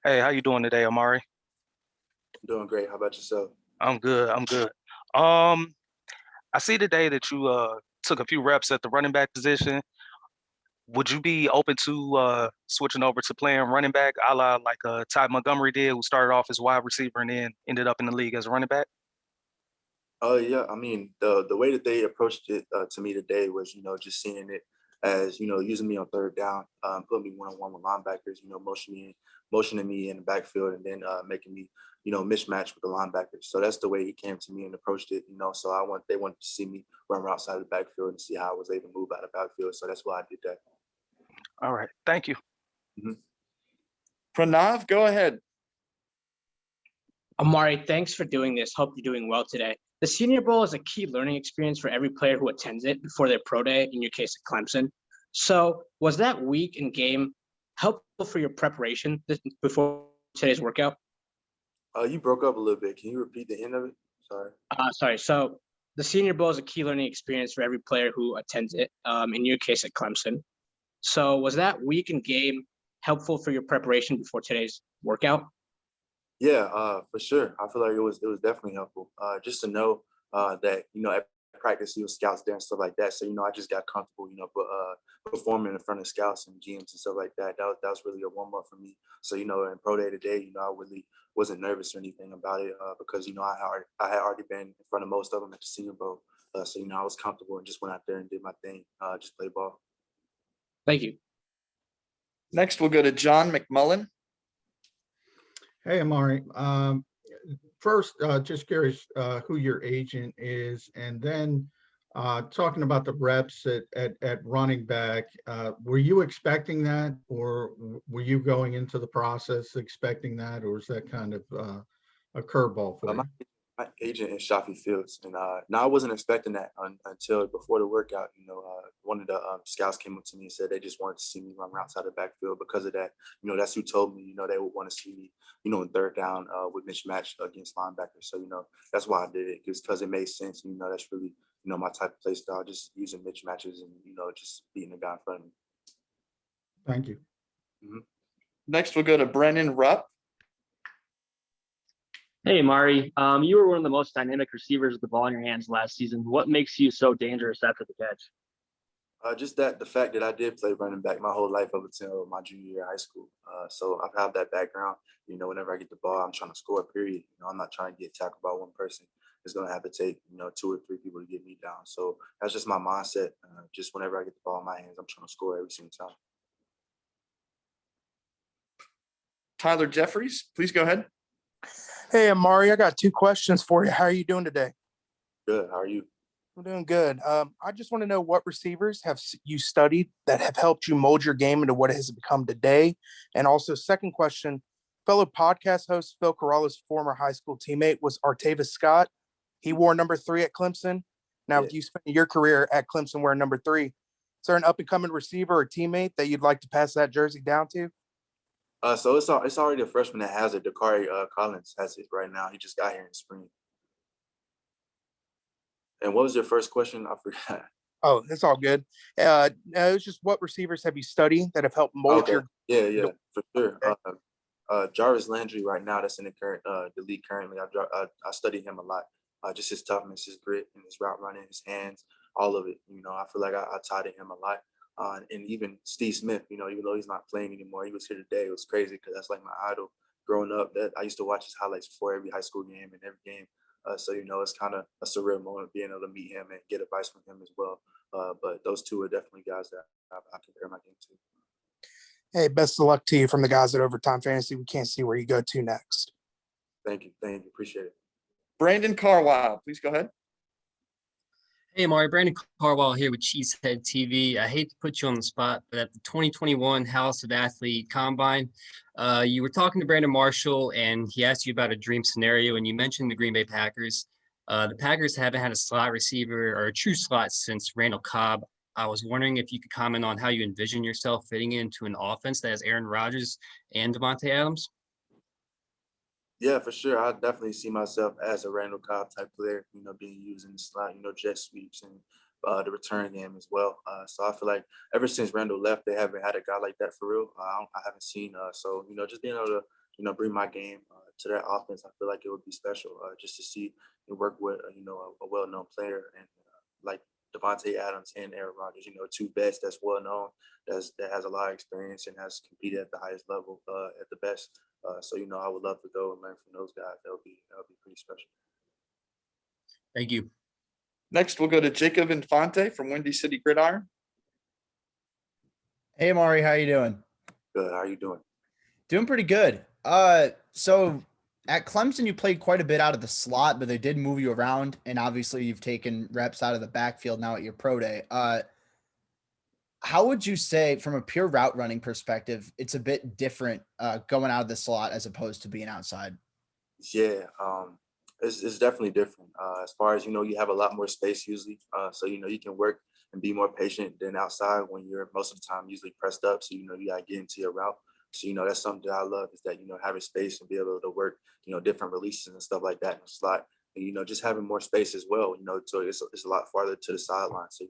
Hey, how you doing today, Amari? Doing great. How about yourself? I'm good. I'm good. Um, I see today that you took a few reps at the running back position. Would you be open to switching over to playing running back, a la like Ty Montgomery did, who started off as wide receiver and then ended up in the league as a running back? Oh yeah, I mean the way that they approached it to me today was just seeing it as using me on third down, putting me one on one with linebackers, motioning me in the backfield, and then making me mismatch with the linebackers. So that's the way he came to me and approached it. So they wanted to see me run outside the backfield and see how I was able to move out of the backfield. So that's why I did that. All right. Thank you. Mhm. Pranav, go ahead. Amari, thanks for doing this. Hope you're doing well today. The Senior Bowl is a key learning experience for every player who attends it before their pro day, in your case at Clemson. So was that week and game helpful for your preparation before today's workout? You broke up a little bit. Can you repeat the end of it? Sorry. Sorry. So the Senior Bowl is a key learning experience for every player who attends it, in your case at Clemson. So was that week and game helpful for your preparation before today's workout? Yeah, for sure. I feel like it was definitely helpful. Just to know that at practice scouts there and stuff like that. So I just got comfortable, but performing in front of scouts and GMs and stuff like that. That was really a warm up for me. So in pro day today, I really wasn't nervous or anything about it because I had already been in front of most of them at the Senior Bowl. So I was comfortable and just went out there and did my thing, just play ball. Thank you. Next, we'll go to John McMullen. Hey, Amari. First, just curious who your agent is, and then talking about the reps at running back. Were you expecting that, or were you going into the process expecting that, or is that kind of a curveball for My, you? my agent is Shafi Fields, and now I wasn't expecting that until before the workout. One of the scouts came up to me and said they just wanted to see me run outside the backfield because of that. That's who told me. They would want to see me. In third down with mismatch against linebackers. So that's why I did it, because it made sense. That's really my type of play style, just using mismatches and just beating the guy in front of me. Thank you. Mhm. Next, we'll go to Brennan Rupp. Hey, Mari. You were one of the most dynamic receivers with the ball in your hands last season. What makes you so dangerous after the catch? Just the fact that I did play running back my whole life up until my junior year of high school. So I have that background. Whenever I get the ball, I'm trying to score, period. I'm not trying to get tackled by one person. It's going to have to take, two or three people to get me down. So that's just my mindset. Just whenever I get the ball in my hands, I'm trying to score every single time. Tyler Jeffries, please go ahead. Hey, Amari, I got two questions for you. How are you doing today? Good. How are you? I'm doing good. I just want to know what receivers have you studied that have helped you mold your game into what it has become today? And also, second question, fellow podcast host Phil Carollo's former high school teammate was Artavis Scott. He wore number 3 at Clemson. Now, Yeah. you spent your career at Clemson wearing number 3. Is there an up-and-coming receiver or teammate that you'd like to pass that jersey down to? So it's already a freshman that has it. Dakari Collins has it right now. He just got here in the spring. And what was your first question? I forgot. Oh, it's all good. No, it was just what receivers have you studied that have helped mold Okay. your Yeah, for sure. Okay. Jarvis Landry right now, that's in the league currently. I study him a lot. Just his toughness, his grit, and his route running, his hands, all of it. I feel like I tied to him a lot. And even Steve Smith, even though he's not playing anymore, he was here today. It was crazy because that's like my idol growing up. That I used to watch his highlights before every high school game and every game. So it's kind of a surreal moment being able to meet him and get advice from him as well. But those two are definitely guys that I compare my game to. Hey, best of luck to you from the guys at Overtime Fantasy. We can't see where you go to next. Thank you. Appreciate it. Brandon Carlisle, please go ahead. Hey, Amari, Brandon Carwell here with Cheesehead TV. I hate to put you on the spot, but at the 2021 House of Athlete Combine, you were talking to Brandon Marshall, and he asked you about a dream scenario, and you mentioned the Green Bay Packers. The Packers haven't had a slot receiver or a true slot since Randall Cobb. I was wondering if you could comment on how you envision yourself fitting into an offense that has Aaron Rodgers and Devontae Adams. Yeah, for sure. I definitely see myself as a Randall Cobb type player, being used in the slot, jet sweeps and the return game as well. So I feel like ever since Randall left, they haven't had a guy like that for real. I haven't seen. So, just being able to bring my game to that offense, I feel like it would be special just to see and work with, a well-known player and like Devontae Adams and Aaron Rodgers, two vets that's well-known, that has a lot of experience and has competed at the highest level at the best. So, I would love to go and learn from those guys. That would be pretty special. Thank you. Next, we'll go to Jacob Infante from Windy City Gridiron. Hey, Amari, how you doing? Good. How are you doing? Doing pretty good. So at Clemson, you played quite a bit out of the slot, but they did move you around, and obviously you've taken reps out of the backfield now at your pro day. How would you say, from a pure route running perspective, it's a bit different going out of the slot as opposed to being outside? Yeah, it's definitely different. As far as you have a lot more space usually, so you can work and be more patient than outside when you're most of the time usually pressed up. So you gotta get into your route. So that's something that I love is that having space and be able to work different releases and stuff like that in the slot. And just having more space as well. So it's a lot farther to the sideline. So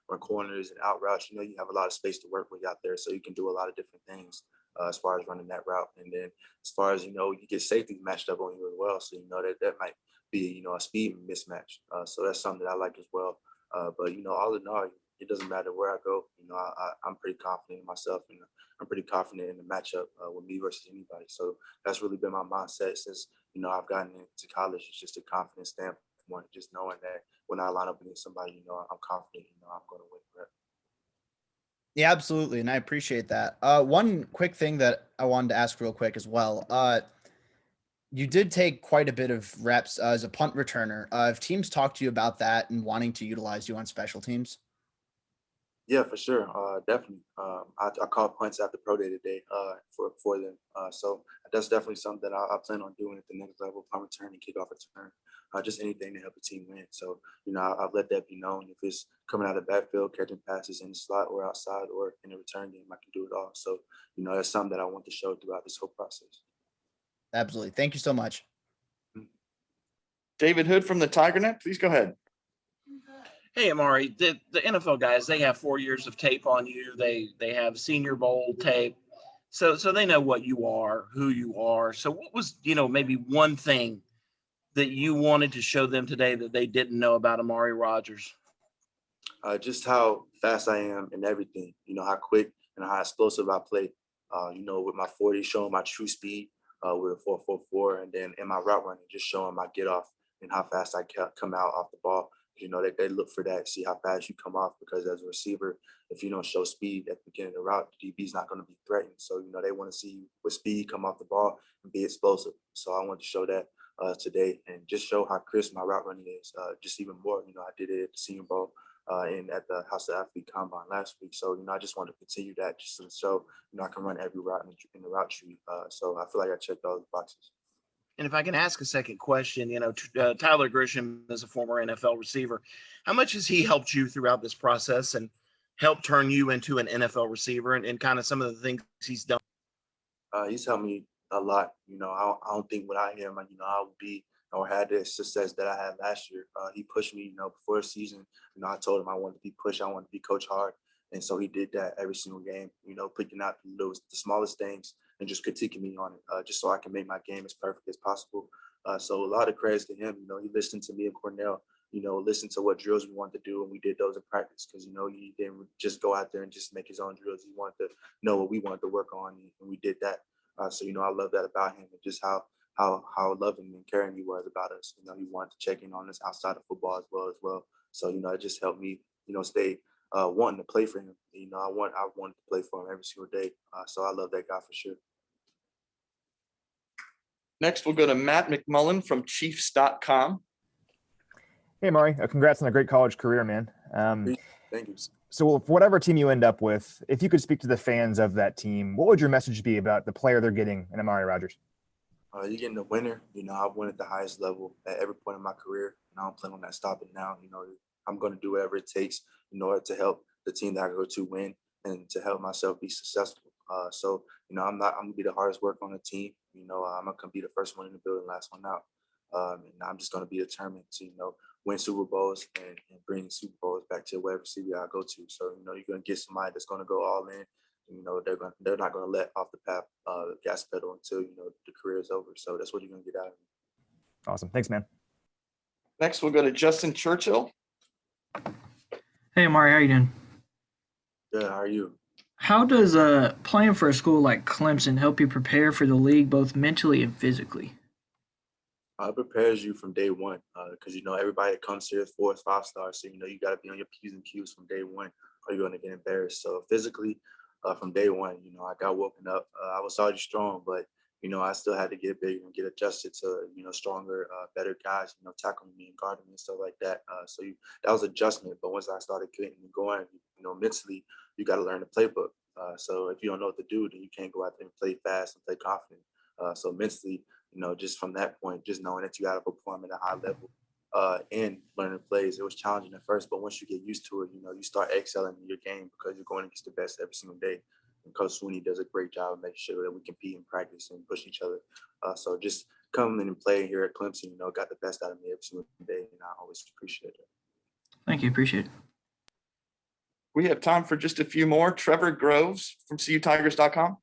when corners and out routes, you have a lot of space to work with out there. So you can do a lot of different things as far as running that route. And then as far as, you get safety matched up on you as well. So, that might be, a speed mismatch. So that's something that I like as well. But, all in all, it doesn't matter where I go. I'm pretty confident in myself and I'm pretty confident in the matchup with me versus anybody. So that's really been my mindset since, I've gotten into college. It's just a confidence standpoint, just knowing that when I line up against somebody, I'm confident, I'm going to win. Right? Yeah, absolutely. And I appreciate that. One quick thing that I wanted to ask real quick as well. You did take quite a bit of reps as a punt returner. Have teams talked to you about that and wanting to utilize you on special teams? Yeah, for sure. Definitely. I called punts after pro day today for them. So that's definitely something that I plan on doing at the next level, punt return and kickoff return. Just anything to help the team win. So, I've let that be known. If it's coming out of the backfield, catching passes in the slot or outside or in the return game, I can do it all. So, that's something that I want to show throughout this whole process. Absolutely. Thank you so much. David Hood from the TigerNet, please go ahead. Hey, Amari, the NFL guys, they have 4 years of tape on you. They have Senior Bowl tape. So they know what you are, who you are. So what was, maybe one thing that you wanted to show them today that they didn't know about Amari Rodgers? Just how fast I am and everything, how quick and how explosive I play, with my 40, showing my true speed with a 4.44, and then in my route running, just showing my get off and how fast I come out off the ball. They look for that, see how fast you come off, because as a receiver, if you don't show speed at the beginning of the route, the DB is not going to be threatened. So, they want to see you with speed come off the ball and be explosive. So I want to show that today and just show how crisp my route running is, just even more. I did it at the Senior Bowl and at the House of Athlete Combine last week. So, I just want to continue that just to show, I can run every route in the route tree. So I feel like I checked all the boxes. And if I can ask a second question, Tyler Grisham is a former NFL receiver. How much has he helped you throughout this process and helped turn you into an NFL receiver and kind of some of the things he's done? He's helped me a lot. I don't think without him, I would be or had the success that I had last year. He pushed me, before the season. I told him I wanted to be pushed. I wanted to be coach hard. And so he did that every single game, picking out the smallest things and just critiquing me on it, just so I can make my game as perfect as possible. So a lot of credits to him. He listened to me and Cornell, listened to what drills we wanted to do, and we did those in practice because, he didn't just go out there and just make his own drills. He wanted to know what we wanted to work on, and we did that. So, I love that about him and just how loving and caring he was about us. He wanted to check in on us outside of football as well. So, it just helped me, stay wanting to play for him. I wanted to play for him every single day. So I love that guy for sure. Next, we'll go to Matt McMullen from Chiefs.com. Hey, Maury, congrats on a great college career, man. Thank you. So for whatever team you end up with, if you could speak to the fans of that team, what would your message be about the player they're getting in Amari Rodgers? You're getting a winner. I've won at the highest level at every point in my career, and I don't plan on that stopping now. I'm going to do whatever it takes in order to help the team that I go to win and to help myself be successful. So, I'm going to be the hardest worker on the team. I'm going to be the first one in the building, last one out. And I'm just going to be determined to, win Super Bowls and bring Super Bowls back to whatever city I go to. So, you're going to get somebody that's going to go all in, they're not gonna let off the gas pedal until the career is over. So that's what you're gonna get out of it. Awesome. Thanks, man. Next, we'll go to Justin Churchill. Hey, Amari, how you doing? Good. How are you? How does playing for a school like Clemson help you prepare for the league both mentally and physically? It prepares you from day one because everybody that comes here is 4 or 5 stars, so you got to be on your P's and Q's from day one, or you're going to get embarrassed. So physically, from day one, I got woken up. I was already strong, but I still had to get bigger and get adjusted to stronger, better guys, tackling me and guarding me and stuff like that. That was adjustment. But once I started getting going, mentally, you got to learn the playbook. So if you don't know what to do, then you can't go out there and play fast and play confident. So mentally, just from that point, just knowing that you got to perform at a high level and learning plays, it was challenging at first, but once you get used to it, you start excelling in your game because you're going against the best every single day. And Coach Sweeney does a great job of making sure that we compete in practice and push each other. So just coming in and playing here at Clemson, got the best out of me every single day, and I always appreciate it. Thank you. Appreciate it. We have time for just a few more. Trevor Groves from CUTigers.com.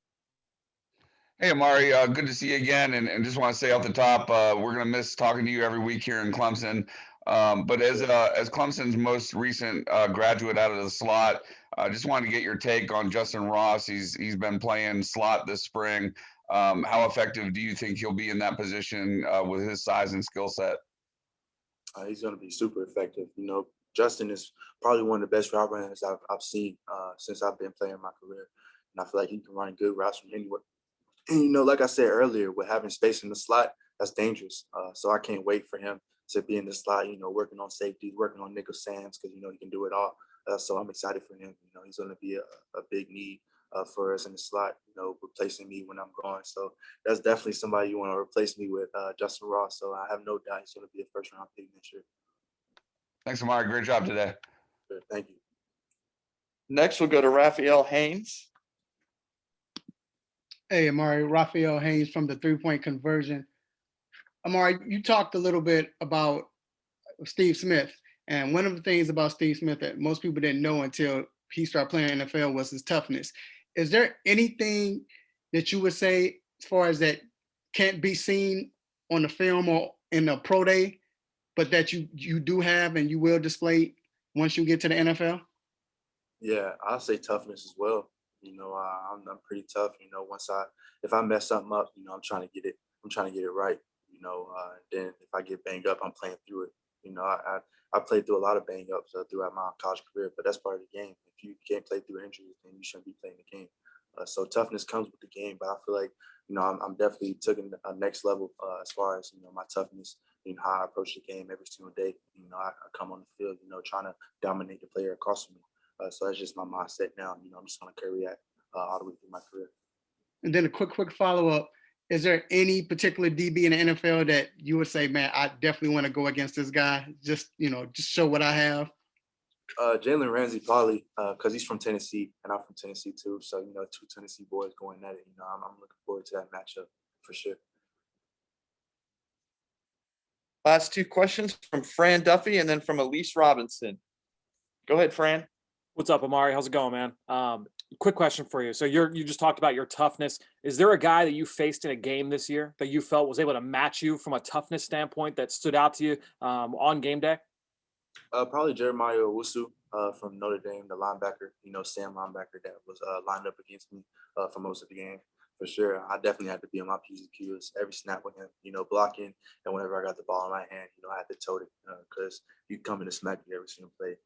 Hey, Amari, good to see you again. And just want to say off the top, we're going to miss talking to you every week here in Clemson. But as Clemson's most recent graduate out of the slot, I just wanted to get your take on Justin Ross. He's been playing slot this spring. How effective do you think he'll be in that position with his size and skill set? He's going to be super effective. Justin is probably one of the best route runners I've seen since I've been playing my career. And I feel like he can run good routes from anywhere. And, like I said earlier, with having space in the slot, that's dangerous. So I can't wait for him to be in the slot, working on safety, working on nickel Sams, because, he can do it all. So I'm excited for him. He's going to be a big need for us in the slot, replacing me when I'm gone. So that's definitely somebody you want to replace me with, Justin Ross. So I have no doubt he's going to be a first-round pick next year. Thanks, Amari. Great job today. Good. Thank you. Next, we'll go to Raphael Haynes. Hey, Amari, Raphael Haynes from the 3-point conversion. Amari, you talked a little bit about Steve Smith. And one of the things about Steve Smith that most people didn't know until he started playing NFL was his toughness. Is there anything that you would say as far as that can't be seen on the film or in the pro day, but that you do have and you will display once you get to the NFL? Yeah, I'll say toughness as well. I'm pretty tough. If I mess something up, I'm trying to get it. I'm trying to get it right. Then if I get banged up, I'm playing through it. I played through a lot of bang ups throughout my college career, but that's part of the game. If you can't play through injuries, then you shouldn't be playing the game. So toughness comes with the game, but I feel like I'm definitely taking a next level as far as my toughness. How I approach the game every single day. I come on the field, trying to dominate the player across from me. So that's just my mindset now. I'm just going to carry that all the way through my career. And then a quick follow-up. Is there any particular DB in the NFL that you would say, man, I definitely want to go against this guy? Just show what I have. Jalen Ramsey probably because he's from Tennessee and I'm from Tennessee too. So, 2 Tennessee boys going at it. I'm looking forward to that matchup for sure. Last 2 questions from Fran Duffy and then from Elise Robinson. Go ahead, Fran. What's up, Amari? How's it going, man? Quick question for you. So you just talked about your toughness. Is there a guy that you faced in a game this year that you felt was able to match you from a toughness standpoint that stood out to you on game day? Probably Jeremiah Owusu from Notre Dame, the linebacker, Sam linebacker that was lined up against me for most of the game. For sure, I definitely had to be on my P's and Q's every snap with him, blocking. And whenever I got the ball in my hand, I had to tote it because you come in to smack you every single play.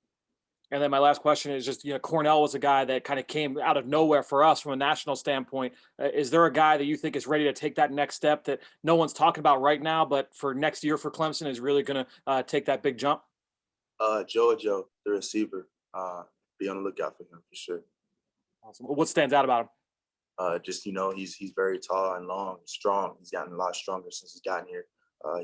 And then my last question is just, Cornell was a guy that kind of came out of nowhere for us from a national standpoint. Is there a guy that you think is ready to take that next step that no one's talking about right now, but for next year for Clemson is really going to take that big jump? Joe, the receiver, be on the lookout for him for sure. Awesome. What stands out about him? He's very tall and long, and strong. He's gotten a lot stronger since he's gotten here.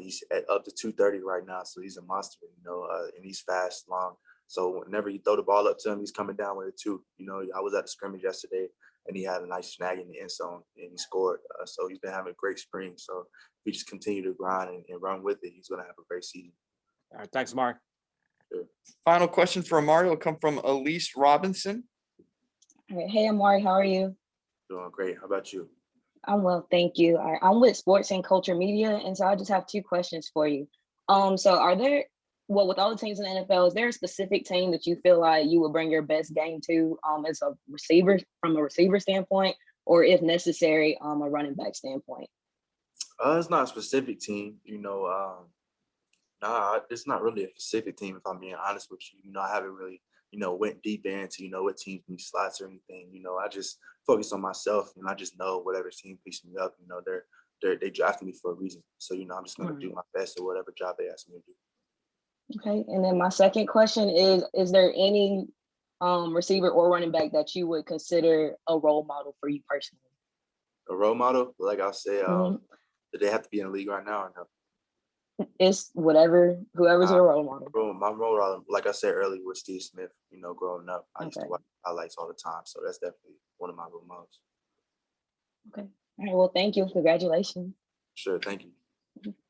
He's at up to 230 right now, so he's a monster, and he's fast, long. So whenever you throw the ball up to him, he's coming down with it too. I was at the scrimmage yesterday, and he had a nice snag in the end zone, and he scored. So he's been having a great spring. So if we just continue to grind and run with it, he's going to have a great season. All right, thanks, Amari. Sure. Final question for Amari will come from Elise Robinson. All right. Hey, Amari, how are you? Doing great. How about you? I'm well, thank you. All right, I'm with Sports and Culture Media, and so I just have two questions for you. So are there, well, with all the teams in the NFL, is there a specific team that you feel like you would bring your best game to, as a receiver, from a receiver standpoint, or if necessary, a running back standpoint? It's not a specific team, nah, it's not really a specific team, if I'm being honest with you. I haven't really, went deep into, what teams need slots or anything. I just focus on myself, and I just know whatever team picks me up, they drafted me for a reason. So, I'm just gonna do my best at whatever job they ask me to do. Okay, and then my second question is there any receiver or running back that you would consider a role model for you personally? A role model, like I said, Mhm. do they have to be in the league right now or no? It's whoever's your role model. My role model, like I said earlier, was Steve Smith. Growing up, I used to Okay. watch highlights all the time, so that's definitely one of my role models. Okay. All right, well, thank you. Congratulations. Sure, thank you.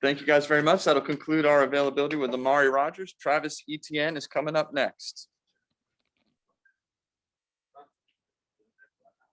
Thank you guys very much. That'll conclude our availability with Amari Rodgers. Travis Etienne is coming up next.